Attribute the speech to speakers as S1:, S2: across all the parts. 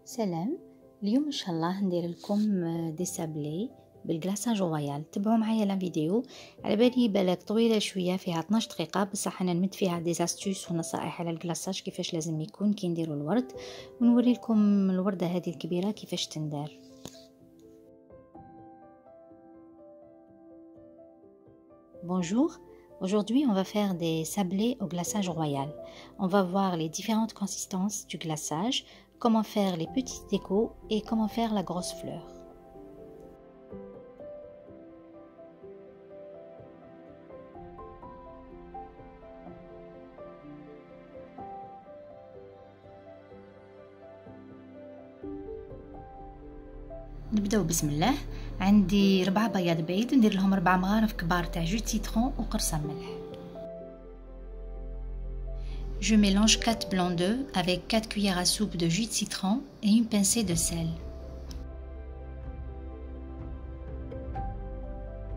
S1: سلام. اليوم ان شاء الله ندير لكم دي سابلي بالكلاصاج رويال. تبعوا معايا لا فيديو. على بالي بالك طويله شويه، فيها 12 دقيقه، بصح انا نمد فيها دي استيوس ونصائح على الكلاصاج كيفاش لازم يكون كي نديروا الورد، ونوري لكم الورده هذه الكبيره كيفاش تندار. Bonjour, aujourd'hui on va faire des sablés au glaçage royal. On va voir les différentes consistances du glaçage, comment faire les petits décos et comment faire la grosse fleur. نبداو بسم الله. عندي 4 بياض بيض، ندير لهم 4 مغارف كبار تاع جو سيترون وقرصه ملح. Je mélange 4 blancs d'œufs avec 4 cuillères à soupe de jus de citron et une pincée de sel.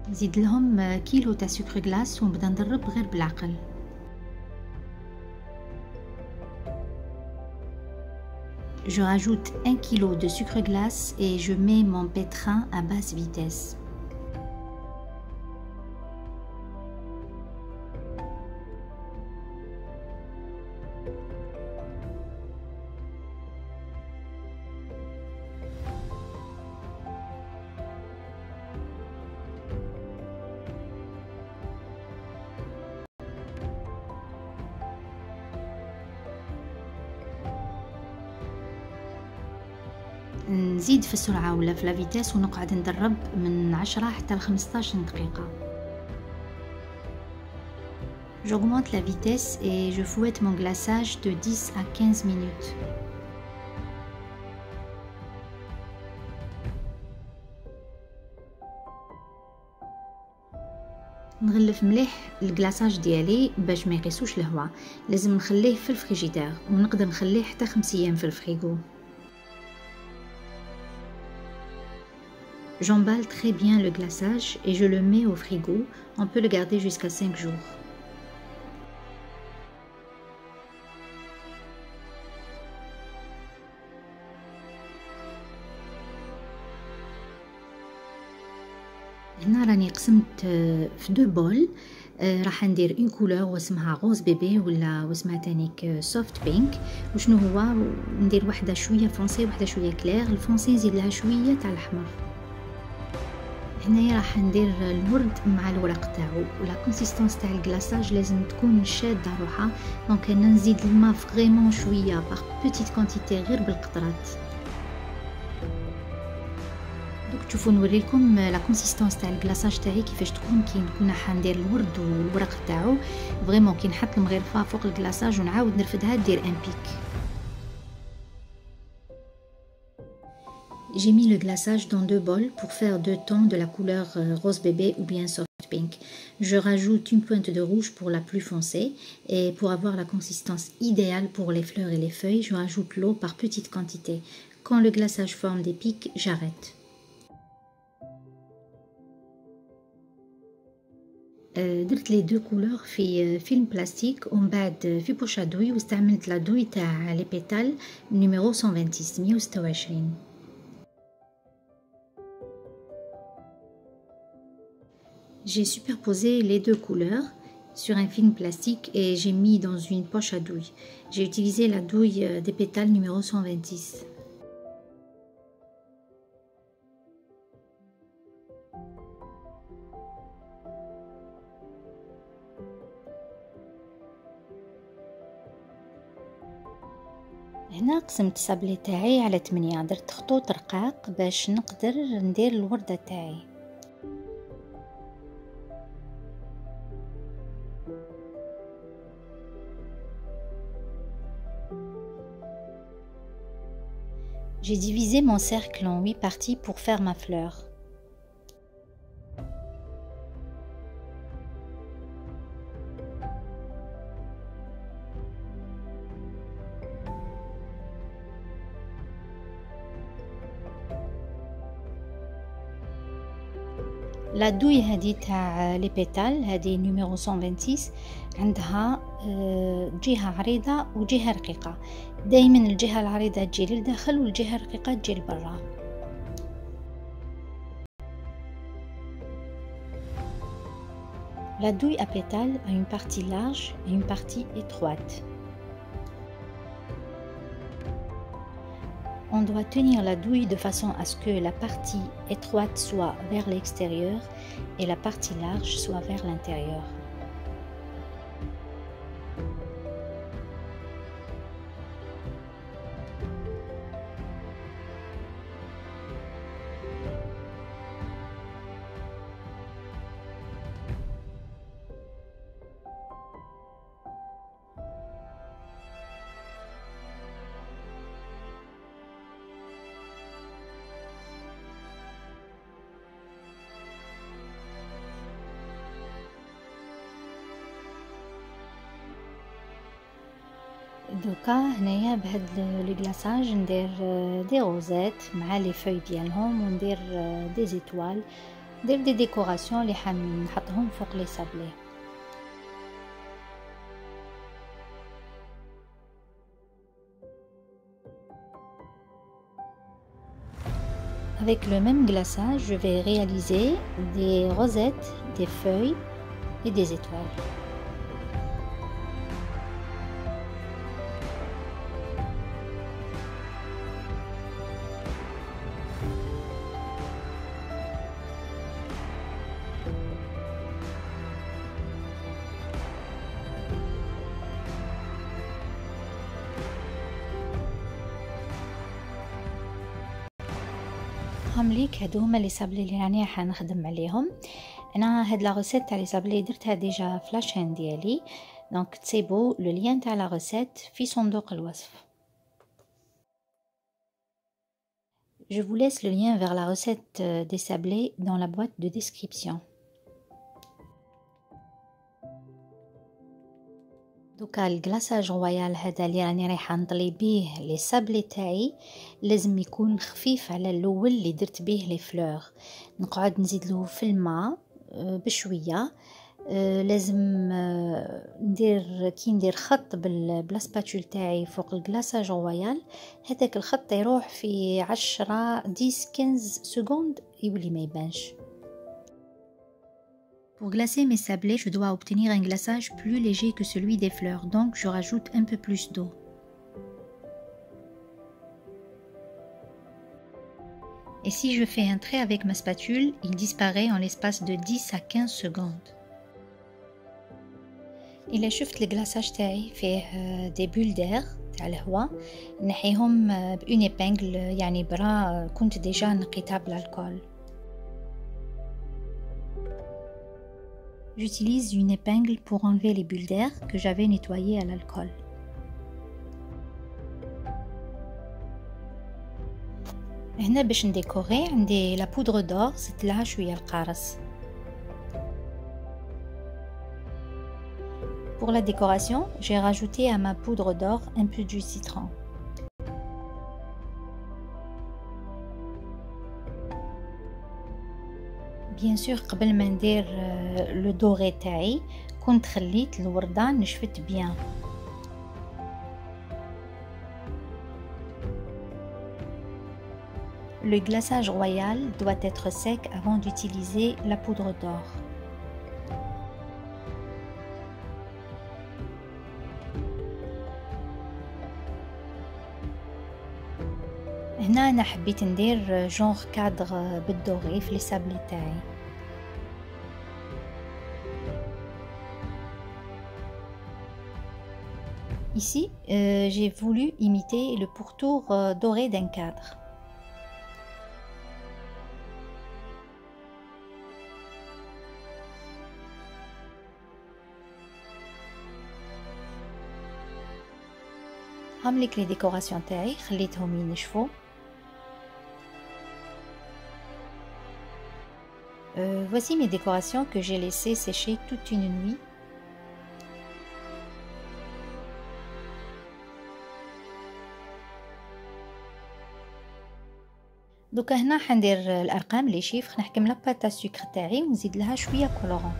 S1: نزيد لهم كيلو تاع سكر غلاس ونبدا نضرب غير بالعقل. Je rajoute 1 kg de sucre glace et je mets mon pétrin à basse vitesse. نزيد في السرعة ولا في لا فيتاس ونقعد ندرب من 10 حتى ل 15 دقيقة. J'augmente la vitesse et je fouette mon glaçage de 10 à 15 minutes. نغلف مليح الكلاصاج ديالي باش ما يقيسوش الهواء، لازم نخليه في الفريجيدير ونقدر نخليه حتى 5 ايام في الفريغو. J'emballe très bien le glaçage et je le mets au frigo. On peut le garder jusqu'à 5 jours. هنا راني قسمت في 2 بول. راح ندير اون كولور واسمها غوز بيبي ولا واسمها تانيك سوفت بينك. وشنو هو؟ ندير واحده شويه فونسي وواحده شويه كلير. الفونسي نزيد لها شويه تاع الاحمر. هنايا راح ندير الورد مع الورق تاعو، ولا كونسيستونس تاع الكلاصاج لازم تكون شاده روحها. دونك انا نزيد الماء فريمون شويه باغ بوتيت كونتيتي غير بالقطرات. دوك تشوفوا نوريكم لا كونسيستونس تاع الكلاصاج تاعي كيفاش تكون كي نكون حندير الورد والورق تاعو. فريمون كي نحط المغرفه فوق الكلاصاج ونعاود نرفدها دير ان بيك. J'ai mis le glaçage dans 2 bols pour faire 2 tons de la couleur rose bébé ou bien soft pink. Je rajoute une pointe de rouge pour la plus foncée et pour avoir la consistance idéale pour les fleurs et les feuilles, je rajoute l'eau par petite quantité. Quand le glaçage forme des pics, j'arrête. درت لي 2 كولور في فيلم بلاستيك ومن بعد في بوش ادوي واستعملت لا دوي تاع لي بيتال نيميرو 126. J'ai superposé les 2 couleurs sur un film plastique et j'ai mis dans une poche à douille. J'ai utilisé la douille des pétales numéro 126. هنا قسمت السابلي تاعي على 8، درت خطوط رقاق باش نقدر ندير الوردة تاعي. J'ai divisé mon cercle en 8 parties pour faire ma fleur. لا دوي هذه تاع لي بيتال هذه نيميرو 126 عندها جهة عريضة وجهة رقيقة. دايما الجهة العريضة تجي للداخل والجهة الرقيقة تجي لبرا. La douille à pétales a une partie large et une partie étroite. On doit tenir la douille de façon à ce que la partie étroite soit vers l'extérieur et la partie large soit vers l'intérieur. دوكا هنايا بهاد لي غلاصاج ندير دي روزيت مع لي فوي ديالهم وندير دي زيتوال، ندير دي ديكوراسيون اللي حنحطهم فوق لي سابلي. Avec le même glaçage, je vais réaliser des rosettes, des feuilles et des étoiles. ليك هادو هما لي صابلي اللي راني حنخدم عليهم. انا هاد لا روسيت تاع لي صابلي درتها ديجا في لاشين ديالي، دونك تسيبو لو لين تاع لا روسيت في صندوق الوصف. Je vous laisse le lien vers la recette des sablés dans la boîte de description. دوكا الكلاصاج رويال هذا اللي راني رايحه نطلي بيه لي صابلي تاعي لازم يكون خفيف على الاول اللي درت بيه لي فلور. نقعد نزيد له في الماء بشويه. لازم ندير خط بلا سباتول تاعي فوق الكلاصاج رويال. هذاك الخط يروح في 10-15 سكوند يولي ما يبانش. Pour glacer mes sablés, je dois obtenir un glaçage plus léger que celui des fleurs, donc je rajoute un peu plus d'eau. Et si je fais un trait avec ma spatule, il disparaît en l'espace de 10 à 15 secondes. إلا شفت الغلاصاج تاعي فيه دي بول دير تاع الهواء نحيهم بأون ابانغل، يعني برا كنت ديجا نقيتها بالالكول. J'utilise une épingle pour enlever les bulles d'air que j'avais nettoyées à l'alcool. هنا باش نديكوري عندي لا بودر دور زدت لها شويه القارص. Pour la décoration, j'ai rajouté à ma poudre d'or un peu de jus de citron. Bien sûr قبل ما ندير لو دوري تاعي كنت خليت الوردة نشفت بيان. Le glaçage royal doit être sec avant d'utiliser la poudre d'or. هنا انا حبيت ندير جونغ كادر بالدوري في لي صابلي تاعي. Ici, j'ai voulu imiter le pourtour doré d'un cadre. هاملك لي ديكوراسيون تاعي خليتهم ينشفوا. Voici mes décorations que j'ai laissées sécher toute une nuit. دوكا هنا حندير الارقام لي شيفر، نحكم لاباط تاع السكر تاعي ونزيد لها شويه كولورون.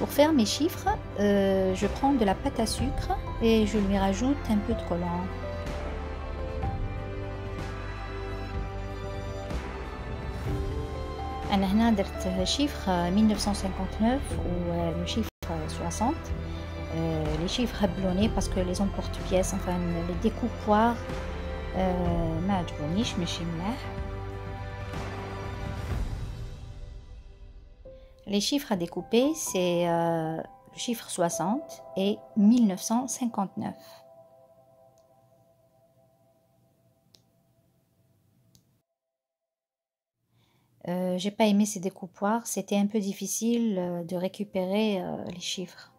S1: Pour faire mes chiffres, je prends de la pâte à sucre et je lui rajoute un peu de collant. أنا هنا درت chiffre 1959 ou le chiffre 60. Les chiffres هبلوني parce que les emporte-pièces, enfin les découpoirs ما عجبونيش ماشي ملاح. Les chiffres à découper, c'est le chiffre 60 et 1959. J'ai pas aimé ces découpoirs, c'était un peu difficile de récupérer les chiffres.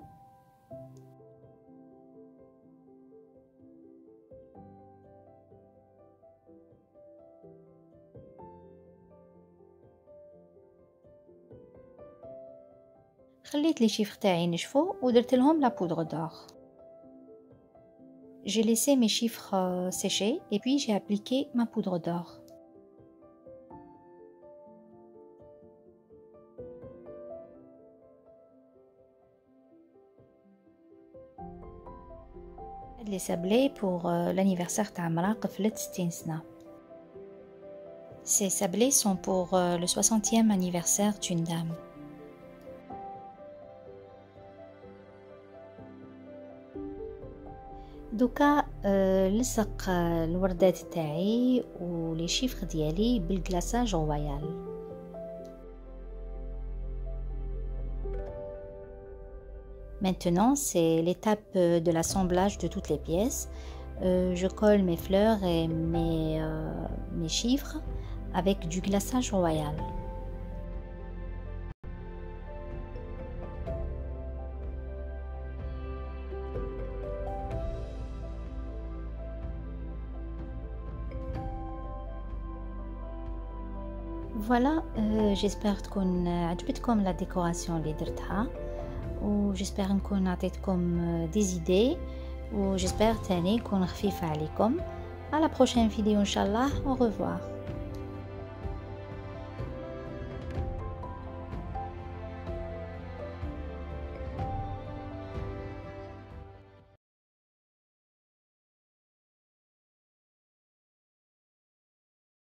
S1: خليت لي chiffres تاعي نشفوا ودرت لهم la poudre d'or. J'ai laissé mes chiffres sécher et puis j'ai appliqué ma poudre d'or. Les sablés pour l'anniversaire تاع مرا قفلت 60 سنة. Ces sablés sont pour le 60e anniversaire d'une dame. دوكا لصق الوردات تاعي ولي شيفر ديالي بالغلاساج رويال. Maintenant, c'est l'étape de l'assemblage de toutes les pièces. Je colle mes fleurs et mes chiffres avec du glaçage royal. Voilà, j'espère تكون عجبتكم la décoration اللي درتها. وجيسبر نكون عطيتكم دي idées وجيسبر تاني يكون خفيف عليكم. à la prochaine vidéo ان شاء الله. au revoir.